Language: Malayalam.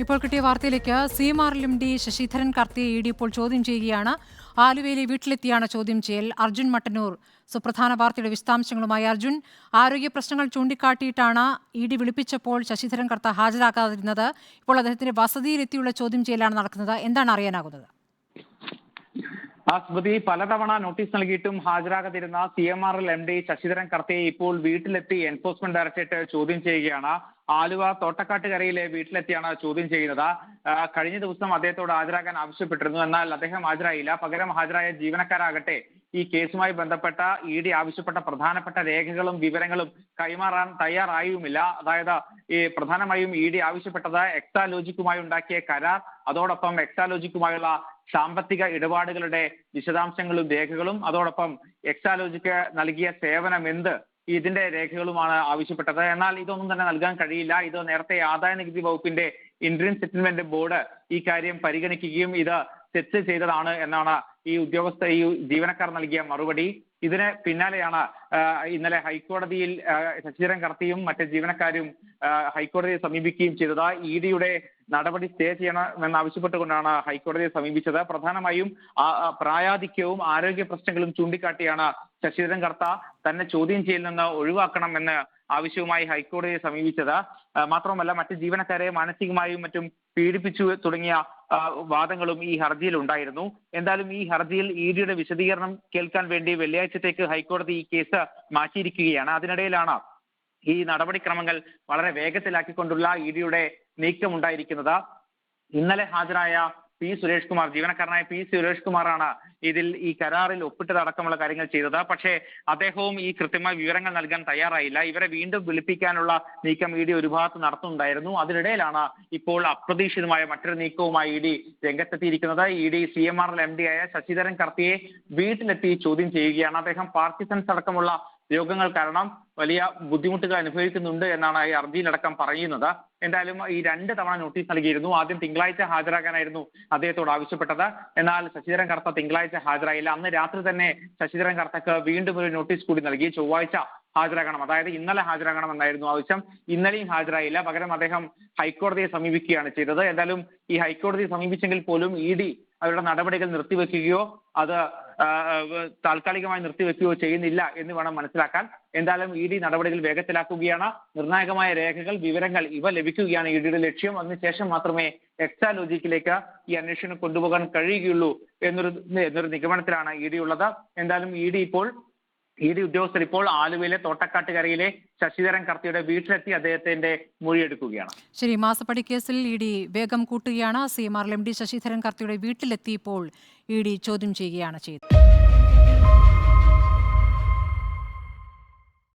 ഇപ്പോൾ കിട്ടിയ വാർത്തയിലേക്ക് സി.എം.ആർ.എൽ എം.ഡി ശശിധരൻ കർത്തിയെ ഇ.ഡി ഇപ്പോൾ ചോദ്യം ചെയ്യുകയാണ്. ആലുവയിലെ വീട്ടിലെത്തിയാണ് ചോദ്യം ചെയ്യൽ. അർജുൻ മട്ടന്നൂർ സുപ്രധാന വാർത്തയുടെ വിശദാംശങ്ങളുമായി. അർജുൻ, ആരോഗ്യ പ്രശ്നങ്ങൾ ചൂണ്ടിക്കാട്ടിയിട്ടാണ് ഇ.ഡി വിളിപ്പിച്ചപ്പോൾ ശശിധരൻ കർത്ത ഹാജരാക്കാതിരുന്നത്. ഇപ്പോൾ അദ്ദേഹത്തിന്റെ വസതിയിലെത്തിയുള്ള ചോദ്യം ചെയ്യലാണ് നടക്കുന്നത്. എന്താണ് അറിയാനാകുന്നത്? സ്മൃതി, പലതവണ നോട്ടീസ് നൽകിയിട്ടും ഹാജരാകാതിരുന്ന സി.എം.ആർ.എൽ എം.ഡി ശശിധരൻ കർത്തയെ ഇപ്പോൾ വീട്ടിലെത്തി എൻഫോഴ്സ്മെന്റ് ഡയറക്ടറേറ്റ് ചോദ്യം ചെയ്യുകയാണ്. ആലുവ തോട്ടക്കാട്ടുകരയിലെ വീട്ടിലെത്തിയാണ് ചോദ്യം ചെയ്യുന്നത്. കഴിഞ്ഞ ദിവസം അദ്ദേഹത്തോട് ഹാജരാകാൻ ആവശ്യപ്പെട്ടിരുന്നു, എന്നാൽ അദ്ദേഹം ഹാജരായില്ല. പകരം ഹാജരായ ജീവനക്കാരാകട്ടെ ഈ കേസുമായി ബന്ധപ്പെട്ട ഇ.ഡി ആവശ്യപ്പെട്ട പ്രധാനപ്പെട്ട രേഖകളും വിവരങ്ങളും കൈമാറാൻ തയ്യാറായുമില്ല. അതായത് ഈ പ്രധാനമായും ഇ.ഡി ആവശ്യപ്പെട്ടത് എക്സാലോജിക്കുമായി ഉണ്ടാക്കിയ കരാർ, അതോടൊപ്പം എക്സാലോജിക്കുമായുള്ള സാമ്പത്തിക ഇടപാടുകളുടെ വിശദാംശങ്ങളും രേഖകളും, അതോടൊപ്പം എക്സാലോജിക്ക് നൽകിയ സേവനം ഇതിന്റെ രേഖകളുമാണ് ആവശ്യപ്പെട്ടത്. എന്നാൽ ഇതൊന്നും തന്നെ നൽകാൻ കഴിയില്ല. ഇത് നേരത്തെ ആദായ നികുതി വകുപ്പിന്റെ ഇന്ററിം സെറ്റിൽമെന്റ് ബോർഡ് ഈ കാര്യം പരിഗണിക്കുകയും ഇത് തെറ്റ് ചെയ്തതാണ് എന്നാണ് ഈ ജീവനക്കാർ നൽകിയ മറുപടി. ഇതിന് പിന്നാലെയാണ് ഇന്നലെ ഹൈക്കോടതിയിൽ ശശിധരൻ കർത്തിയും മറ്റ് ജീവനക്കാരും ഹൈക്കോടതിയെ സമീപിക്കുകയും ചെയ്തത്. ഇ.ഡിയുടെ നടപടി സ്റ്റേ ചെയ്യണമെന്നാവശ്യപ്പെട്ടുകൊണ്ടാണ് ഹൈക്കോടതിയെ സമീപിച്ചത്. പ്രധാനമായും പ്രായാധിക്യവും ആരോഗ്യ പ്രശ്നങ്ങളും ചൂണ്ടിക്കാട്ടിയാണ് ശശിധരൻ കർത്ത തന്നെ ചോദ്യം ചെയ്യലിൽ നിന്ന് ഒഴിവാക്കണമെന്ന് ആവശ്യവുമായി ഹൈക്കോടതിയെ സമീപിച്ചത്. മാത്രമല്ല, മറ്റ് ജീവനക്കാരെ മാനസികമായും മറ്റും പീഡിപ്പിച്ചു തുടങ്ങിയ വാദങ്ങളും ഈ ഹർജിയിൽ ഉണ്ടായിരുന്നു. എന്തായാലും ഈ ഹർജിയിൽ ഇ.ഡിയുടെ വിശദീകരണം കേൾക്കാൻ വേണ്ടി വെള്ളിയാഴ്ചത്തേക്ക് ഹൈക്കോടതി ഈ കേസ് മാറ്റിയിരിക്കുകയാണ്. അതിനിടയിലാണ് ഈ നടപടിക്രമങ്ങൾ വളരെ വേഗത്തിലാക്കിക്കൊണ്ടുള്ള ഇ.ഡിയുടെ നീക്കമുണ്ടായിരിക്കുന്നത്. ഇന്നലെ ഹാജരായ പി സുരേഷ് കുമാർ, ജീവനക്കാരനായ പി സുരേഷ് കുമാറാണ് ഇതിൽ ഈ കരാറിൽ ഒപ്പിട്ടതടക്കമുള്ള കാര്യങ്ങൾ ചെയ്തത്. പക്ഷേ അദ്ദേഹവും ഈ കൃത്യമായ വിവരങ്ങൾ നൽകാൻ തയ്യാറായില്ല. ഇവരെ വീണ്ടും വിളിപ്പിക്കാനുള്ള നീക്കം ഇ.ഡി ഒരു ഭാഗത്ത് നടത്തുന്നുണ്ടായിരുന്നു. അതിനിടയിലാണ് ഇപ്പോൾ അപ്രതീക്ഷിതമായ മറ്റൊരു നീക്കവുമായി ഇ.ഡി രംഗത്തെത്തിയിരിക്കുന്നത്. ഇ.ഡി സി.എം.ആർ.എൽ എം.ഡി ആയ ശശിധരൻ കർത്തിയെ വീട്ടിലെത്തി ചോദ്യം ചെയ്യുകയാണ്. അദ്ദേഹം പാർക്കിൻസൺസ് അടക്കമുള്ള രോഗങ്ങൾ കാരണം വലിയ ബുദ്ധിമുട്ടുകൾ അനുഭവിക്കുന്നുണ്ട് എന്നാണ് ഈ ഹർജിയിലടക്കം പറയുന്നത്. എന്തായാലും ഈ 2 തവണ നോട്ടീസ് നൽകിയിരുന്നു. ആദ്യം തിങ്കളാഴ്ച ഹാജരാകാനായിരുന്നു അദ്ദേഹത്തോട് ആവശ്യപ്പെട്ടത്. എന്നാൽ ശശിധരൻ കർത്ത തിങ്കളാഴ്ച ഹാജരായില്ല. അന്ന് രാത്രി തന്നെ ശശിധരൻ കർത്തക്ക് വീണ്ടും ഒരു നോട്ടീസ് കൂടി നൽകി. ചൊവ്വാഴ്ച ഹാജരാകണം, അതായത് ഇന്നലെ ഹാജരാകണമെന്നായിരുന്നു ആവശ്യം. ഇന്നലെയും ഹാജരായില്ല. പകരം അദ്ദേഹം ഹൈക്കോടതിയെ സമീപിക്കുകയാണ് ചെയ്തത്. എന്തായാലും ഈ ഹൈക്കോടതിയെ സമീപിച്ചെങ്കിൽ പോലും ഇ.ഡി അവരുടെ നടപടികൾ നിർത്തിവെക്കുകയോ അത് താൽക്കാലികമായി നിർത്തിവെക്കുകയോ ചെയ്യുന്നില്ല എന്ന് വേണം മനസ്സിലാക്കാൻ. എന്തായാലും ഇ.ഡി നടപടികൾ വേഗത്തിലാക്കുകയാണ്. നിർണായകമായ രേഖകൾ, വിവരങ്ങൾ ഇവ ലഭിക്കുകയാണ് ഇ.ഡിയുടെ ലക്ഷ്യം. അതിനുശേഷം മാത്രമേ എക്സാലോജിക്കിലേക്ക് ഈ അന്വേഷണം കൊണ്ടുപോകാൻ കഴിയുകയുള്ളൂ എന്നൊരു നിഗമനത്തിലാണ് ഇ.ഡി ഉള്ളത്. എന്തായാലും ഇ.ഡി ഉദ്യോഗസ്ഥർ ഇപ്പോൾ ആലുവയിലെ തോട്ടക്കാട്ടുകരയിലെ ശശിധരൻ കർത്തിയുടെ വീട്ടിലെത്തി അദ്ദേഹത്തിന്റെ മൊഴിയെടുക്കുകയാണ്. ശരി, മാസപ്പടി കേസിൽ ഇ.ഡി വേഗം കൂട്ടുകയാണ്. സി.എം.ആർ.എൽ എം.ഡി ശശിധരൻ കർത്തിയുടെ വീട്ടിലെത്തി ഇപ്പോൾ ഇ.ഡി ചോദ്യം ചെയ്യുകയാണ് ചെയ്തത്.